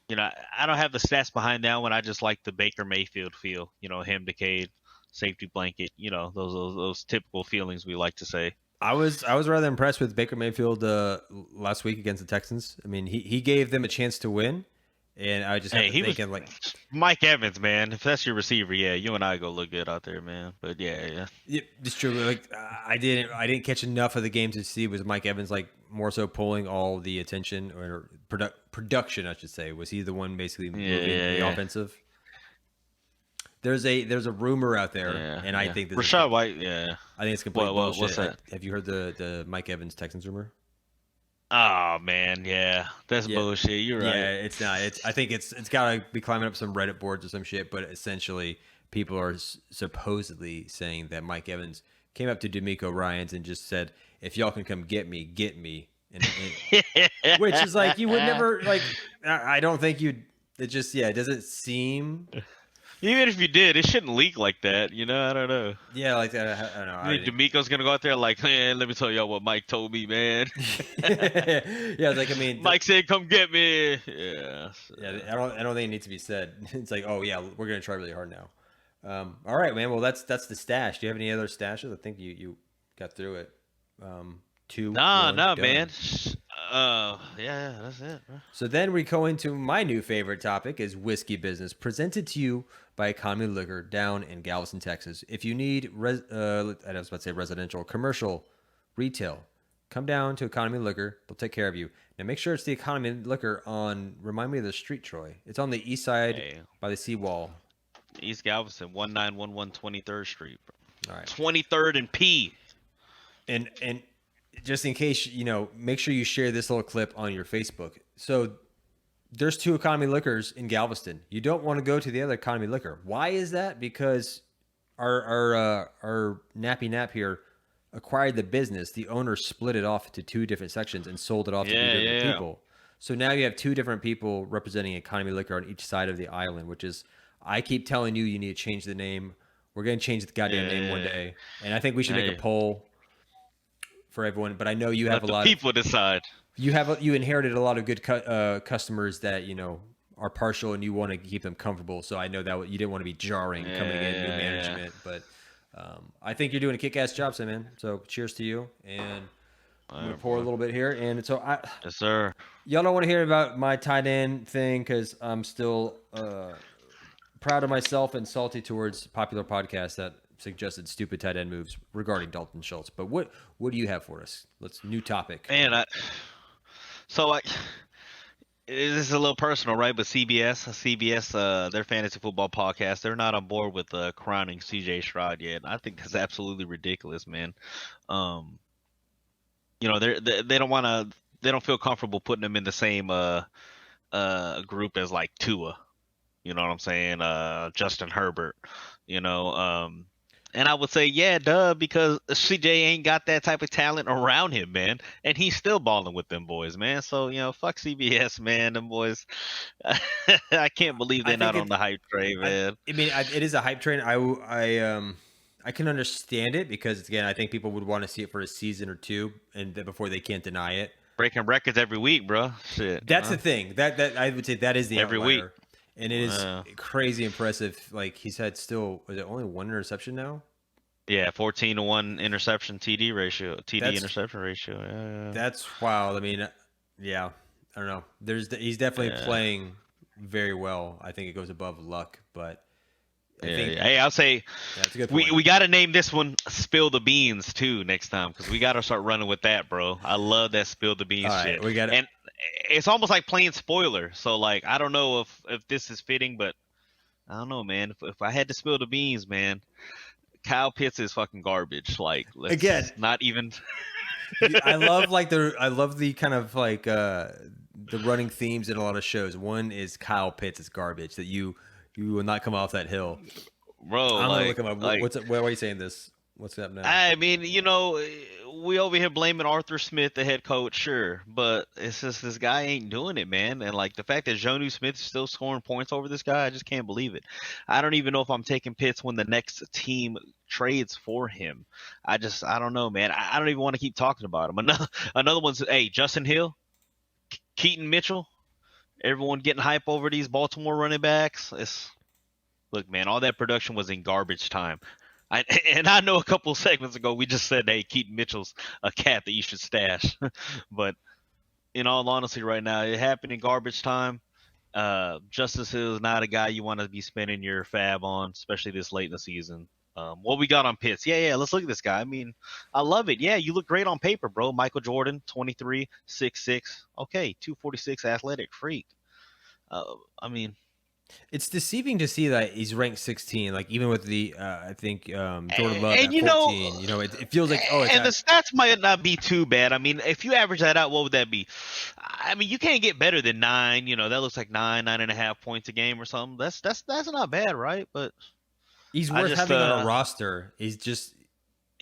don't have the stats behind that one. I just like the Baker Mayfield feel. Him to Cade, safety blanket. Those typical feelings we like to say. I was rather impressed with Baker Mayfield last week against the Texans. I mean, he gave them a chance to win, and I just thinking like Mike Evans, man. If that's your receiver, you and I go look good out there, man. But yeah, it's true. Like I didn't catch enough of the game to see was Mike Evans like more so pulling all the attention or production, I should say. Was he the one basically moving the offensive? There's a rumor out there, and I think this Rashad White. I think it's complete bullshit. What's that? Have you heard the Mike Evans Texans rumor? Oh man, that's bullshit. You're right. Yeah, it's not. I think it's got to be climbing up some Reddit boards or some shit. But essentially, people are supposedly saying that Mike Evans came up to D'Amico Ryans and just said, "If y'all can come get me," and which is like you would never like. I don't think you'd. It just it doesn't seem. Even if you did, it shouldn't leak like that. I don't know. Yeah, like that. I don't know. You think D'Amico's gonna go out there like, man, let me tell y'all what Mike told me, man. Mike said, "Come get me." Yeah. I don't think it needs to be said. It's like, oh yeah, we're gonna try really hard now. All right, man. Well, that's the stash. Do you have any other stashes? I think you got through it. 2. No, man. That's it. Bro. So then we go into my new favorite topic is whiskey business, presented to you by Economy Liquor down in Galveston, Texas. If you need, I was about to say residential, commercial, retail, come down to Economy Liquor. They'll take care of you. Now make sure it's the Economy Liquor on, remind me of the street, Troy. It's on the east side by the seawall. East Galveston, 1911 23rd Street. Bro. All right. 23rd and P. And just in case, make sure you share this little clip on your Facebook. So there's 2 Economy Liquors in Galveston. You don't want to go to the other Economy Liquor. Why is that? Because our Nappy Nap here acquired the business, the owner split it off into 2 different sections and sold it off to 2 different people. So now you have 2 different people representing economy liquor on each side of the island, which is, I keep telling you need to change the name. We're going to change the goddamn name one day. And I think we should make a poll for everyone. But I know you have a lot of people decide. You inherited a lot of good customers that, you know, are partial and you want to keep them comfortable. So I know that you didn't want to be jarring coming in, new management. But I think you're doing a kick-ass job, man. So cheers to you. And I'm going to pour a little bit here. And so yes, sir. Y'all don't want to hear about my tight end thing because I'm still proud of myself and salty towards popular podcasts that suggested stupid tight end moves regarding Dalton Schultz. But what do you have for us? New topic. Man, this is a little personal, right? But CBS, their fantasy football podcast, they're not on board with crowning CJ Stroud yet. I think that's absolutely ridiculous, man. You know, they don't feel comfortable putting him in the same group as like Tua. You know what I'm saying? Justin Herbert. You know, and I would say, yeah, duh, because CJ ain't got that type of talent around him, man. And he's still balling with them boys, man. So, you know, fuck CBS, man. Them boys. I can't believe they're not on the hype train, man. I mean, it is a hype train. I can understand it because, again, I think people would want to see it for a season or 2 and before they can't deny it. Breaking records every week, bro. Shit. That's the thing. That I would say that is the every outlier. Week. And it is crazy impressive. Like, he's had was it only 1 interception now? Yeah, 14-1 interception TD ratio, interception ratio. Yeah. That's wild. I mean, yeah, I don't know. He's definitely playing very well. I think it goes above luck, but Hey, I'll say that's a good point. We got to name this one "Spill the Beans" too next time because we got to start running with that, bro. I love that "Spill the Beans" shit. We got and it's almost like playing spoiler. So like, I don't know if this is fitting, but I don't know, man. If I had to spill the beans, man, Kyle Pitts is fucking garbage. Like, again, not even. I love the kind of like the running themes in a lot of shows. One is Kyle Pitts is garbage, that you will not come off that hill. Bro, I'm gonna look him up. Why are you saying this? What's up now? I mean, you know, we over here blaming Arthur Smith, the head coach, sure, but it's just this guy ain't doing it, man. And like the fact that Jonnu Smith is still scoring points over this guy, I just can't believe it. I don't even know if I'm taking Pitts when the next team trades for him. I don't know, man. I don't even want to keep talking about him. Another one's, hey, Justin Hill, Keaton Mitchell, everyone getting hype over these Baltimore running backs. Look, man, all that production was in garbage time. I know a couple of segments ago we just said, hey, Keaton Mitchell's a cat that you should stash. But in all honesty right now, it happened in garbage time. Justice Hill is not a guy you want to be spending your fab on, especially this late in the season. What we got on Pitts? Yeah, let's look at this guy. I mean, I love it. Yeah, you look great on paper, bro. Michael Jordan, 23, 6'6". Okay, 246 athletic freak. I mean, it's deceiving to see that he's ranked 16. Like even with the, I think Jordan Love at 14. You know, it feels like and the stats might not be too bad. I mean, if you average that out, what would that be? I mean, you can't get better than 9. You know, that looks like 9.5 points a game or something. That's not bad, right? But he's worth having on a roster. He's just,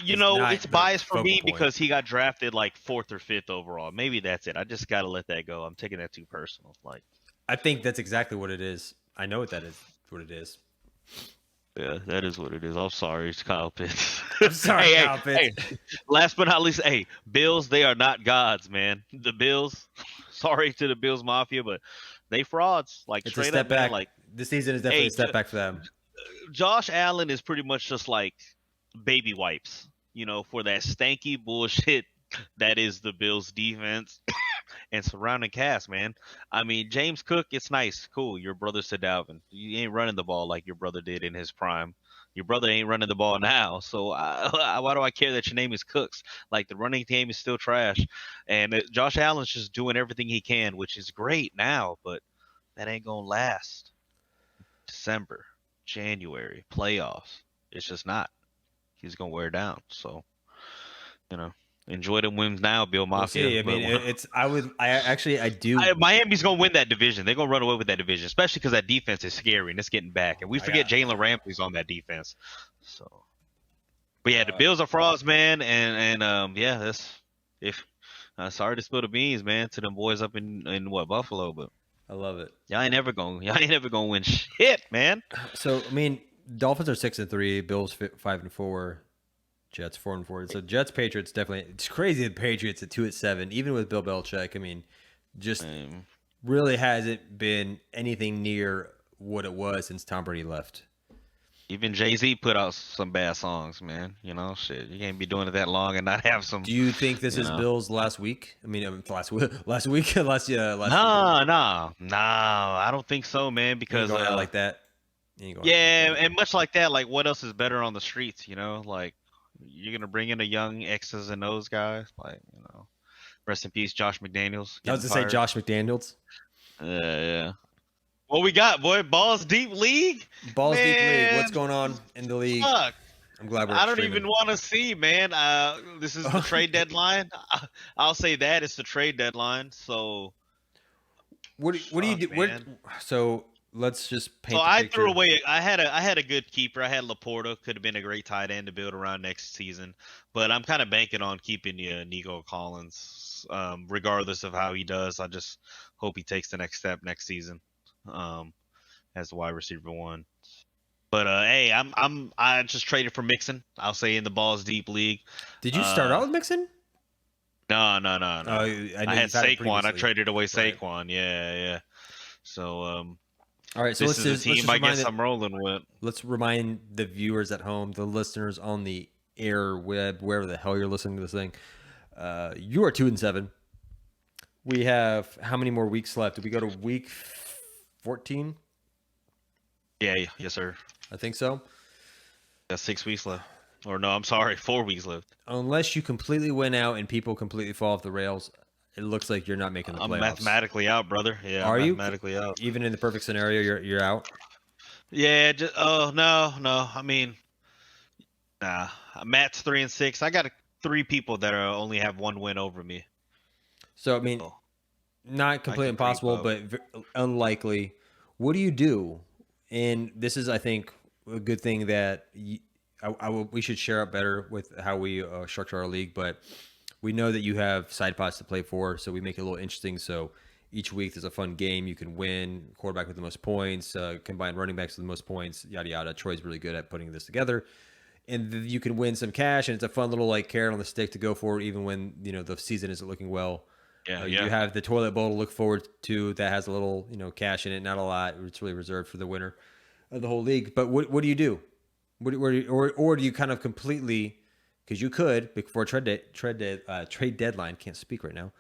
you know, it's biased for me because he got drafted like 4th or 5th overall. Maybe that's it. I just got to let that go. I'm taking that too personal. Like, I think that's exactly what it is. I know what it is. Yeah, that is what it is. I'm sorry, it's Kyle Pitts. I'm sorry, Kyle Pitts. Hey, last but not least, hey, Bills, they are not gods, man. The Bills, sorry to the Bills Mafia, but they frauds. Like, it's straight a step up, back. Man, like, this season is definitely a step back for them. Josh Allen is pretty much just like baby wipes, you know, for that stanky bullshit that is the Bills defense and surrounding cast, man. I mean, James Cook, it's nice, cool. Your brother's to Dalvin. You ain't running the ball like your brother did in his prime. Your brother ain't running the ball now. So why do I care that your name is Cooks? Like, the running game is still trash. And Josh Allen's just doing everything he can, which is great now, but that ain't going to last. December, January, playoffs. It's just not. He's going to wear down. So, you know. Enjoy the wins now, Bill Mafia. I mean, I do. Miami's gonna win that division. They're gonna run away with that division, especially because that defense is scary and it's getting back. And we forget Jalen Ramsey's on that defense. So But yeah, the Bills are frauds, man, and yeah, that's if. Sorry to spill the beans, man, to them boys up in what Buffalo, but I love it. y'all ain't never gonna win shit, man. So I mean, Dolphins are 6-3, Bills 5-4, Jets 4-4. So Jets Patriots definitely. It's crazy. The Patriots at 2-7, even with Bill Belichick. I mean, just really hasn't been anything near what it was since Tom Brady left. Even Jay-Z put out some bad songs, man. You know, shit, you can't be doing it that long and not have some. Do you think this is Bill's last week? I mean, last week, last No, I don't think so, man. Because going out like that. Yeah, and much like that, like what else is better on the streets? You know, like you're gonna bring in a young X's and O's guys, like rest in peace, Josh McDaniels. I was to say Josh McDaniels. Yeah. What we got, boy? Balls Deep League? Balls Deep League. What's going on in the league? Fuck. I'm glad we're I don't even want to see, man. This is the trade deadline. I'll say that it's the trade deadline. So what do you do? So let's just paint. So I threw away. I had a good keeper. I had LaPorta. Could have been a great tight end to build around next season. But I'm kind of banking on keeping Nico Collins, regardless of how he does. I just hope he takes the next step next season. As the wide receiver 1. But hey, I just traded for Mixon. I'll say in the Balls Deep League. Did you start out with Mixon? No. I had Saquon. I traded away Saquon. Right. Yeah. So all right. So this is a team I guess I'm rolling with. Let's remind the viewers at home, the listeners on the air web, wherever the hell you're listening to this thing. You are 2-7. We have how many more weeks left? Did we go to week 14? Yeah, yes, sir. I think so. Got 6 weeks left. Or no, I'm sorry, 4 weeks left. Unless you completely win out and people completely fall off the rails, it looks like you're not making the playoffs. I'm mathematically out, brother. Yeah, are you mathematically out? Even in the perfect scenario, you're out. Yeah. No. I mean, nah. Matt's 3-6. I got 3 people that only have 1 win over me. So I mean, not completely impossible, but unlikely. What do you do? And this is, I think, a good thing that we should share up better with how we structure our league. But we know that you have side pots to play for, so we make it a little interesting. So each week there's a fun game. You can win, quarterback with the most points, combine running backs with the most points, yada, yada. Troy's really good at putting this together. And you can win some cash, and it's a fun little like carrot on the stick to go for, even when the season isn't looking well. Yeah. You have the toilet bowl to look forward to that has a little, cash in it, not a lot. It's really reserved for the winner of the whole league. But what do you do? Or do you kind of completely, because you could before trade deadline, can't speak right now.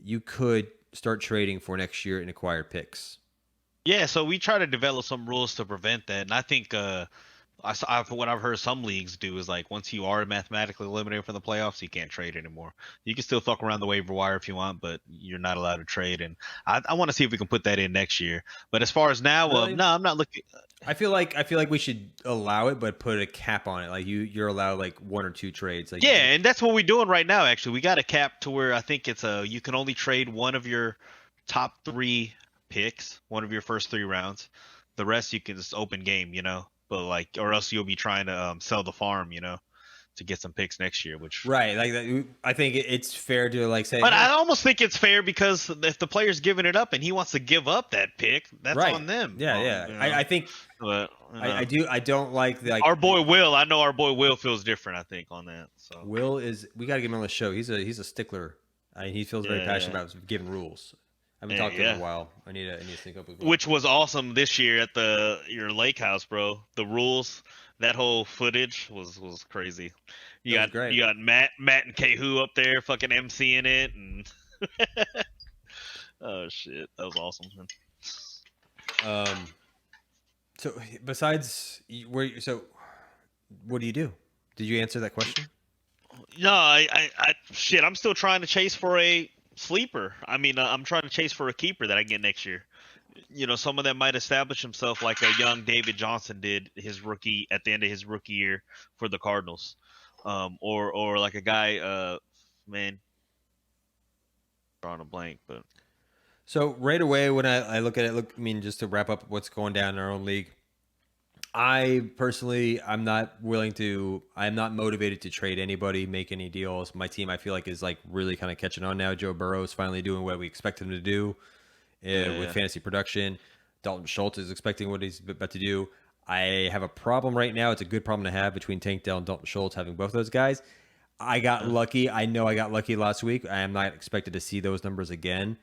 You could start trading for next year and acquire picks. Yeah, so we try to develop some rules to prevent that, and I think what I've heard some leagues do is like once you are mathematically eliminated from the playoffs, you can't trade anymore. You can still fuck around the waiver wire if you want, but you're not allowed to trade. And I want to see if we can put that in next year. But as far as now, really? No, I'm not looking. I feel like we should allow it, but put a cap on it. Like you're allowed like 1 or 2 trades. Like and that's what we're doing right now. Actually, we got a cap to where I think it's you can only trade one of your top 3 picks, one of your first 3 rounds. The rest you can just open game, but or else you'll be trying to sell the farm, to get some picks next year. Which right, like that, I think it's fair to say. But I almost think it's fair because if the player's giving it up and he wants to give up that pick, that's right. on them. Yeah. I think. But, I do. I don't like the. Our boy Will. I know our boy Will feels different. I think on that. So Will is. We got to get him on the show. He's a stickler. He feels very passionate about giving rules. I haven't talked to him in a while. I need to sync up with him. Which was awesome this year at your lake house, bro. The rules, that whole footage was crazy. You got Matt and Kehu up there fucking MCing it, and oh shit, that was awesome, man. So besides what do you do? Did you answer that question? No, I'm still trying to chase for a sleeper. I mean, I'm trying to chase for a keeper that I get next year. Someone that might establish himself like a young David Johnson did at the end of his rookie year for the Cardinals, or like a guy, drawing a blank, but. So right away when I look at it, just to wrap up what's going down in our own league, I personally, I'm not motivated to trade anybody, make any deals. My team, I feel like, is like really kind of catching on now. Joe Burrow is finally doing what we expect him to do with fantasy production. Dalton Schultz is expecting what he's about to do. I have a problem right now. It's a good problem to have between Tank Dell and Dalton Schultz, having both those guys. I got lucky. I know I got lucky last week. I am not expected to see those numbers again.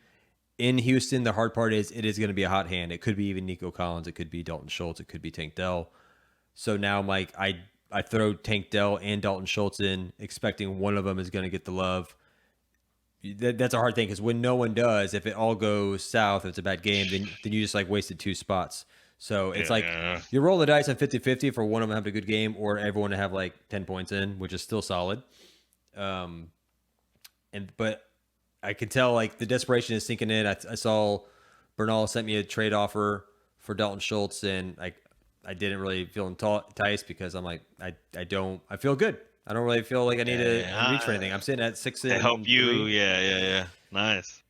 In Houston, the hard part is it is going to be a hot hand. It could be even Nico Collins. It could be Dalton Schultz. It could be Tank Dell. So now I'm like, I throw Tank Dell and Dalton Schultz in, expecting one of them is going to get the love. That's a hard thing because when no one does, if it all goes south, if it's a bad game, then you just like wasted 2 spots. So it's like you roll the dice on 50-50 for one of them to have a good game or everyone to have like 10 points in, which is still solid. But I can tell like the desperation is sinking in. I saw Bernal sent me a trade offer for Dalton Schultz, and I didn't really feel enticed because I'm like I feel good. I don't really feel like I need to reach for anything. I'm sitting at 6. I help you. Yeah. Nice.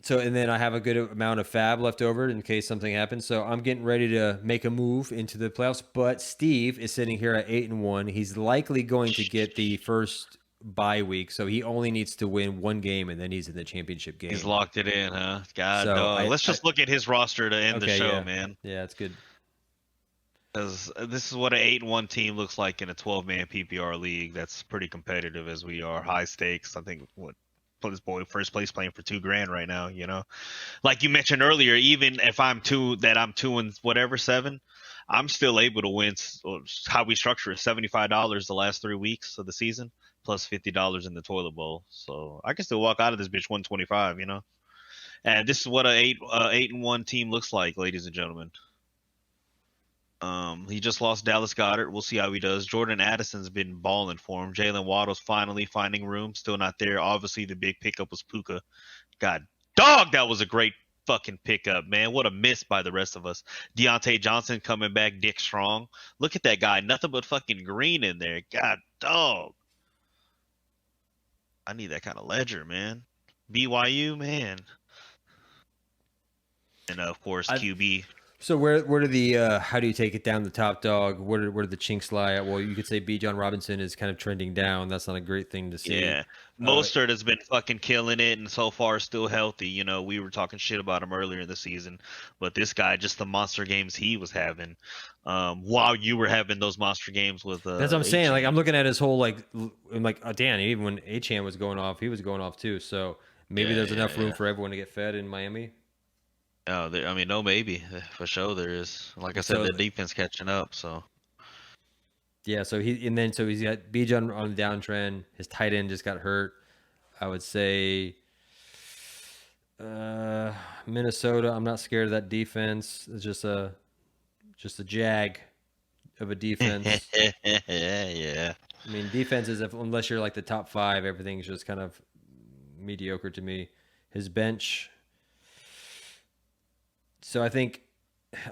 So, and then I have a good amount of fab left over in case something happens. So I'm getting ready to make a move into the playoffs. But Steve is sitting here at 8-1. He's likely going to get the first bye week. So he only needs to win 1 game and then he's in the championship game. He's locked it in, huh? God, so let's just look at his roster to end the show, man. Yeah, it's good. Because this is what an 8-1 team looks like in a 12-man PPR league. That's pretty competitive as we are. High stakes. I think this boy first place playing for $2,000 right now. You know, like you mentioned earlier, even if I'm 2 and whatever 7, I'm still able to win. How we structure it, $75 the last 3 weeks of the season, plus $50 in the toilet bowl. So I can still walk out of this bitch 125. You know, and this is what a 8-1 team looks like, ladies and gentlemen. He just lost Dallas Goedert. We'll see how he does. Jordan Addison's been balling for him. Jalen Waddle's finally finding room. Still not there. Obviously, the big pickup was Puka. God, dog, that was a great fucking pickup, man. What a miss by the rest of us. Deontay Johnson coming back. Dick Strong. Look at that guy. Nothing but fucking green in there. God, dog. I need that kind of ledger, man. BYU, man. And, of course, QB. So where do the how do you take it down the top dog? Where do the chinks lie at? Well, you could say Bijan Robinson is kind of trending down. That's not a great thing to see. Yeah, Mostert has been fucking killing it, and so far still healthy. You know, we were talking shit about him earlier in the season, but this guy, just the monster games he was having, while you were having those monster games with. That's what I'm saying. Like I'm looking at his whole I'm like, oh, damn. Even when Achane was going off, he was going off too. So maybe there's enough room for everyone to get fed in Miami. Oh, no, maybe for sure there is. Like I said, the defense catching up. So yeah, so he's got Bijan on the downtrend. His tight end just got hurt. I would say Minnesota. I'm not scared of that defense. It's just a jag of a defense. Yeah. I mean, defenses, unless you're like the top 5, everything's just kind of mediocre to me. His bench. So I think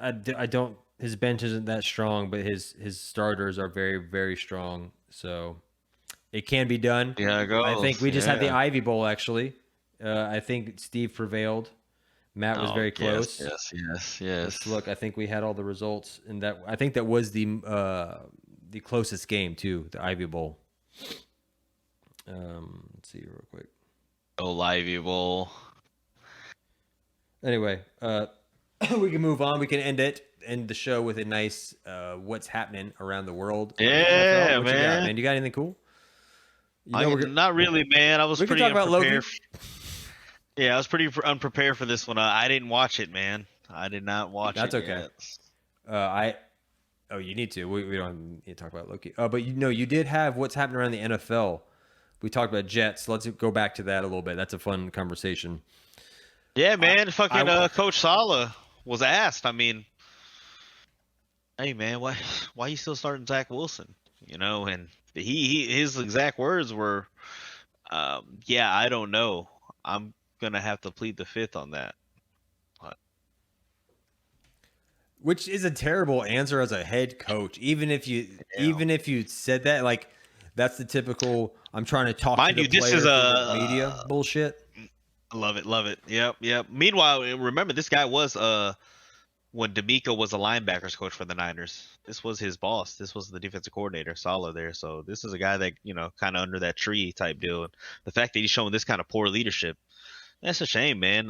I don't. His bench isn't that strong, but his starters are very, very strong. So it can be done. Yeah, it goes. I think we just had the Ivy Bowl actually. I think Steve prevailed. Matt was very close. Yes. Let's look, I think we had all the results, and that I think that was the closest game too, the Ivy Bowl. Let's see real quick. Oh, Ivy Bowl. Anyway, we can move on. We can end the show with a nice what's happening around the world. Yeah, man. You got, man. You got anything cool? Not really, man. I was pretty unprepared. Yeah, I was pretty unprepared for this one. I didn't watch it, man. I did not watch it. That's okay. You need to. We don't need to talk about Loki. But you did have what's happening around the NFL. We talked about Jets. Let's go back to that a little bit. That's a fun conversation. Yeah, man. Coach Saleh was asked. I mean, hey, man, why you still starting Zach Wilson? You know, and his exact words were, I don't know. I'm gonna have to plead the fifth on that. Which is a terrible answer as a head coach. Even if you said that, like that's the typical. I'm trying to talk to the players media bullshit. Love it. Yep. Meanwhile, remember this guy was when D'Amico was a linebackers coach for the Niners. This was his boss. This was the defensive coordinator, Saleh there. So this is a guy that, kind of under that tree type deal. And the fact that he's showing this kind of poor leadership, that's a shame, man.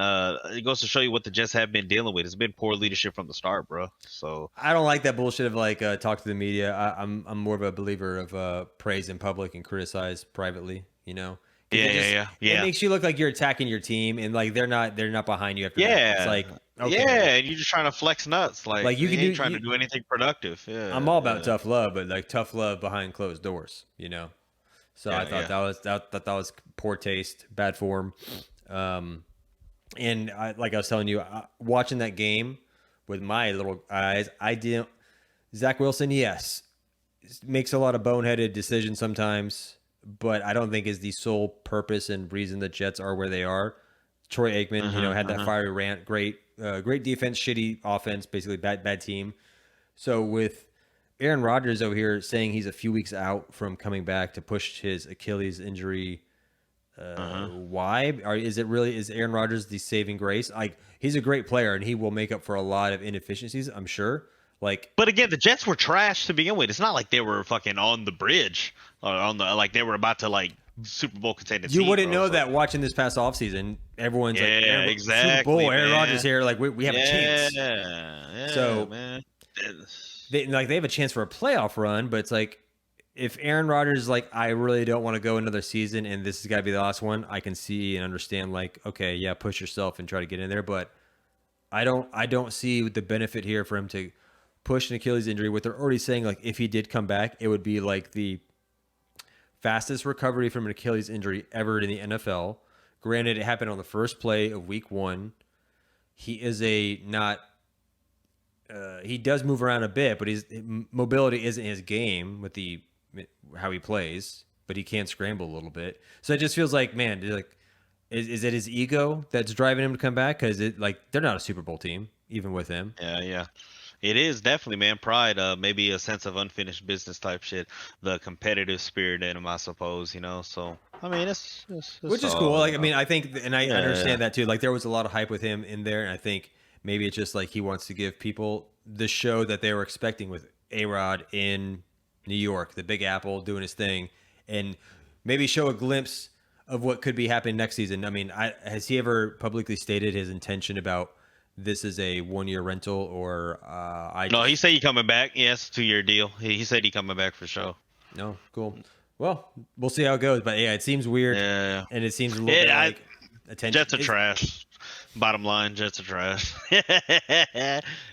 It goes to show you what the Jets have been dealing with. It's been poor leadership from the start, bro. So I don't like that bullshit of like talk to the media. I'm more of a believer of praise in public and criticize privately. Yeah. It makes you look like you're attacking your team, and like they're not behind you after that. It's like, okay, and you're just trying to flex nuts. Like you ain't trying to do anything productive. Yeah, I'm all about tough love, but like tough love behind closed doors. So I thought that was poor taste, bad form. And like I was telling you, watching that game with my little eyes, I didn't. Zach Wilson, yes, makes a lot of boneheaded decisions sometimes, but I don't think is the sole purpose and reason the Jets are where they are. Troy Aikman, had that fiery rant. Great defense, shitty offense, basically bad team. So with Aaron Rodgers over here saying he's a few weeks out from coming back to push his Achilles injury. Why? Is Aaron Rodgers the saving grace? Like, he's a great player and he will make up for a lot of inefficiencies, I'm sure. But again, the Jets were trash to begin with. It's not like they were fucking on the bridge or like they were about to like Super Bowl contending. You wouldn't know that watching this past offseason. Everyone's like, exactly, Super Bowl, man. Aaron Rodgers here. Like we have a chance. Yeah, so man. They have a chance for a playoff run, but it's like, if Aaron Rodgers is like, I really don't want to go another season and this has got to be the last one, I can see and understand, like, okay, yeah, push yourself and try to get in there. But I don't see the benefit here for him to push an Achilles injury. What they're already saying, like, if he did come back, it would be like the fastest recovery from an Achilles injury ever in the NFL. Granted, it happened on the first play of week 1. He is he does move around a bit, but his mobility isn't his game with how he plays, but he can scramble a little bit. So it just feels like, man, like, is it his ego that's driving him to come back? Because they're not a Super Bowl team, even with him. Yeah. It is definitely, man. Pride, maybe a sense of unfinished business type shit. The competitive spirit in him, I suppose. So I mean, it's which is cool. Like, I mean, I think, and I understand that too. Like, there was a lot of hype with him in there, and I think maybe it's just like he wants to give people the show that they were expecting with A-Rod in New York, the Big Apple, doing his thing, and maybe show a glimpse of what could be happening next season. I mean, has he ever publicly stated his intention about this is a 1-year rental or No, he said he coming back. Yes, 2-year deal. He said he coming back for sure. No, cool. Well, we'll see how it goes, but yeah, it seems weird. Yeah, and it seems a little bit like attention. Jets are trash. Bottom line, Jets are trash.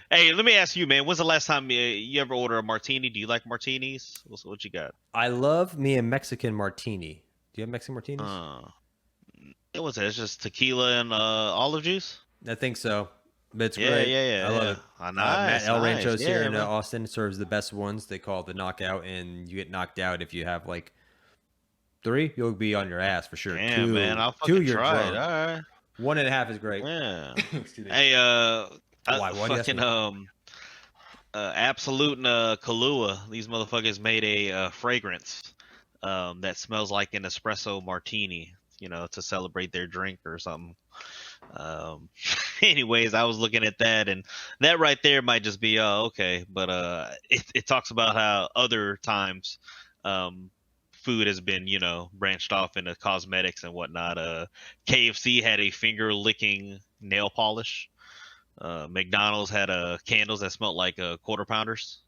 Hey, let me ask you, man. When's the last time you ever order a martini? Do you like martinis? What you got? I love me a Mexican martini. Do you have Mexican martinis? It was It's just tequila and olive juice. I think so. But it's great. Yeah. I love it. Nice, Matt El Rancho's here in man. Austin serves the best ones. They call it the knockout, and you get knocked out if you have like 3. You'll be on your ass for sure. Damn, 2, man, I'll fucking try drunk. it. All right. 1.5 is great. Yeah. Excuse me. Hey, fucking Absolute and Kahlua. These motherfuckers made a fragrance that smells like an espresso martini. To celebrate their drink or something. Anyways, I was looking at that, and that right there might just be okay, but it talks about how other times food has been branched off into cosmetics and whatnot. KFC had a finger licking nail polish. McDonald's had candles that smelled like quarter pounders.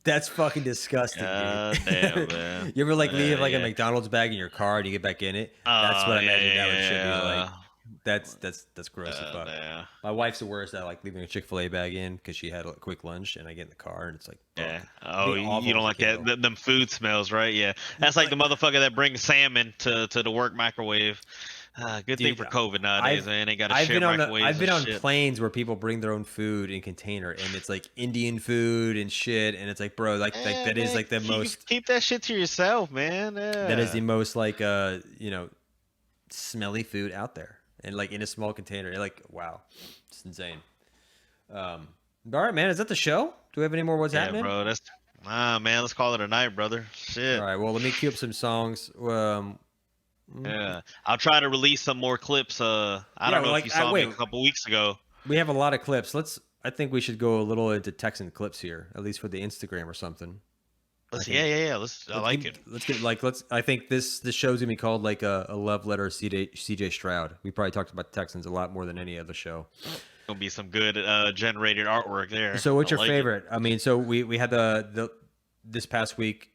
That's fucking disgusting, dude. Damn, man. You ever leave a McDonald's bag in your car and you get back in it? That's what I imagine that should be like. That's gross as fuck. Yeah. My wife's the worst at leaving a Chick-fil-A bag in because she had a quick lunch, and I get in the car and it's like, yeah. Oh, you don't like that? Them food smells, right? Yeah. That's like the motherfucker that brings salmon to the work microwave. Good thing for COVID nowadays, man. They got to share microwaves. I've been on planes where people bring their own food in container, and it's like Indian food and shit, and it's like, bro, that is like the most. Keep that shit to yourself, man. Yeah. That is the most smelly food out there, and like in a small container. Like, wow, it's insane. All right, man. Is that the show? Do we have any more? What's happening? Bro, man. Let's call it a night, brother. Shit. All right. Well, let me queue up some songs. Yeah, I'll try to release some more clips. I don't know if you saw me a couple weeks ago. We have a lot of clips. Let's I think we should go a little into Texan clips here, at least for the Instagram or something. Yeah. I like it. I think this show's gonna be called like a love letter to CJ Stroud. We probably talked about Texans a lot more than any other show. Gonna be some good generated artwork there. So what's your favorite? I mean, so we had the this past week.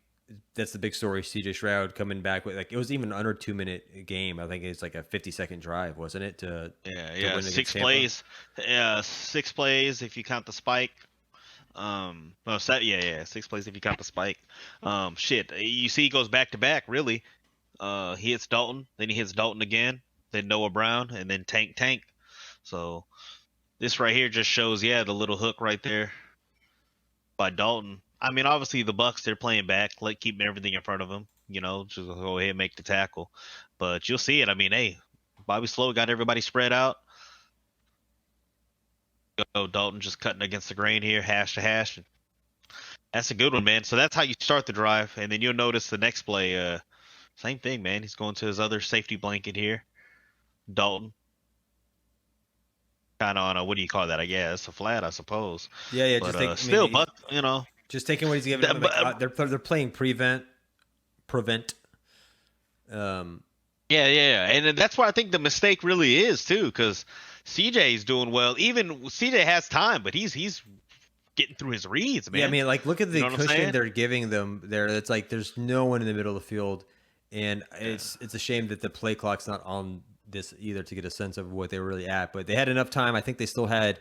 That's the big story. CJ Stroud coming back with it was even under 2-minute game. I think it's like a 50-second drive, wasn't it? To win 6 plays. Yeah, 6 plays if you count the spike. 6 plays if you count the spike. You see he goes back to back, really. He hits Dalton, then he hits Dalton again, then Noah Brown, and then Tank. So this right here just shows, the little hook right there by Dalton. I mean, obviously the Bucs, they're playing back, keeping everything in front of them, just go ahead and make the tackle. But you'll see it. I mean, hey, Bobby Slow got everybody spread out. Dalton just cutting against the grain here, hash to hash. That's a good one, man. So that's how you start the drive. And then you'll notice the next play, same thing, man. He's going to his other safety blanket here. Dalton. Kind of on a, what do you call that? I guess a flat, I suppose. Yeah. But, just just taking what he's giving them. They're playing prevent. And that's why I think the mistake really is too, because CJ's doing well. Even CJ has time, but he's getting through his reads, man. Yeah, I mean, look at the cushion they're giving them there. It's like there's no one in the middle of the field, and it's a shame that the play clock's not on this either to get a sense of what they were really at. But they had enough time. I think they still had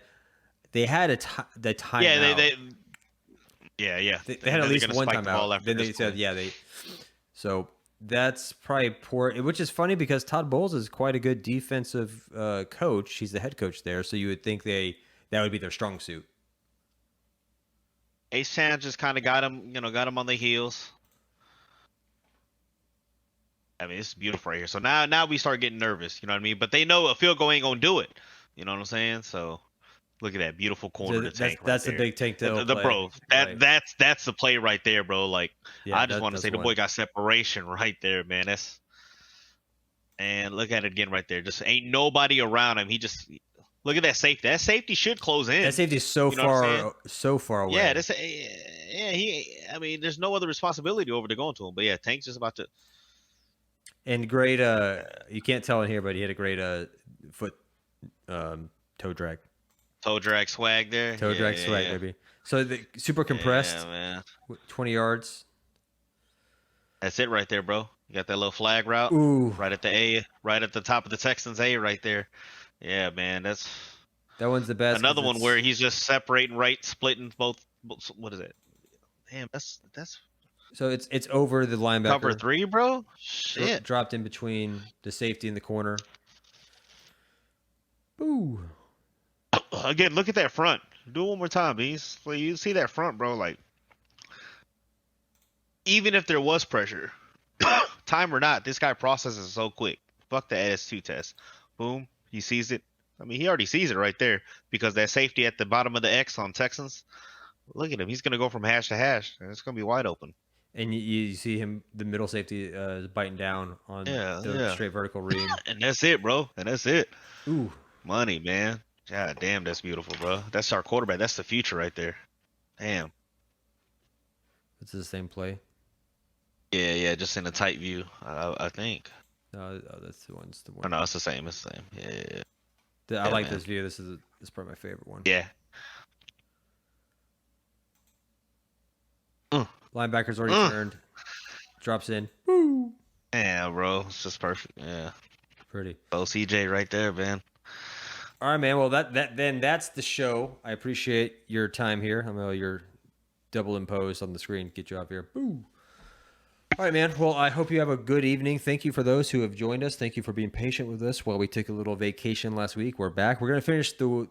the time. Yeah, they had at least one timeout. Then they said, So that's probably poor, which is funny because Todd Bowles is quite a good defensive coach. He's the head coach there, so you would think that would be their strong suit. Achane just kind of got him on the heels. I mean, it's beautiful right here. So now we start getting nervous, you know what I mean? But they know a field goal ain't gonna do it. You know what I'm saying? So look at that beautiful corner to Tank. That's the big Tank to bro. That's the play right there, bro. Like I just want to say the boy got separation right there, man. And look at it again right there. Just ain't nobody around him. He just look at that safety. That safety should close in. That safety is so far away. I mean, there's no other responsibility over to going to him. But yeah, Tank's just about to. And great. You can't tell in here, but he had a great foot toe drag. Toe drag swag there. Swag, baby. So the super compressed. Yeah, man. 20 yards. That's it right there, bro. You got that little flag route. Ooh. Right at the top of the Texans A right there. Yeah, man. That one's the best. Another one where he's just separating right, splitting both. What is it? Damn, that's. So it's over the linebacker. Cover 3, bro. Shit. Dropped in between the safety and the corner. Ooh. Again, look at that front. Do it one more time, Beans. You see that front, bro. Like, even if there was pressure, time or not, this guy processes so quick. Fuck the AS2 test. Boom. He sees it. I mean, he already sees it right there because that safety at the bottom of the X on Texans. Look at him. He's going to go from hash to hash, and it's going to be wide open. And you see him, the middle safety is biting down on the straight vertical read. And that's it, bro. And that's it. Ooh. Money, man. God damn, that's beautiful, bro. That's our quarterback. That's the future right there. Damn. It's the same play. Yeah, just in a tight view, I think. No, that's the one. Oh, no, it's the same. Yeah. I like this view. This is probably my favorite one. Yeah. Linebacker's already turned. Drops in. Woo! Yeah, bro. It's just perfect. Yeah. Pretty. Oh, CJ right there, man. All right, man. Well, then that's the show. I appreciate your time here. I know you're double imposed on the screen. Get you off here. Boo. All right, man. Well, I hope you have a good evening. Thank you for those who have joined us. Thank you for being patient with us while we took a little vacation last week. We're back. We're going to finish the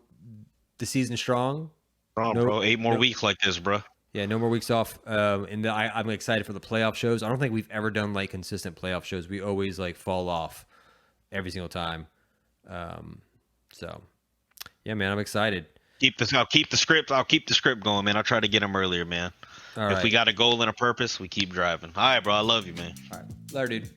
season strong. Bro. 8 more weeks like this, bro. Yeah, no more weeks off. I'm excited for the playoff shows. I don't think we've ever done like consistent playoff shows. We always like fall off every single time. So, yeah, man, I'm excited. I'll keep the script going, man. I'll try to get them earlier, man. All right. If we got a goal and a purpose, we keep driving. All right, bro. I love you, man. All right. Later, dude.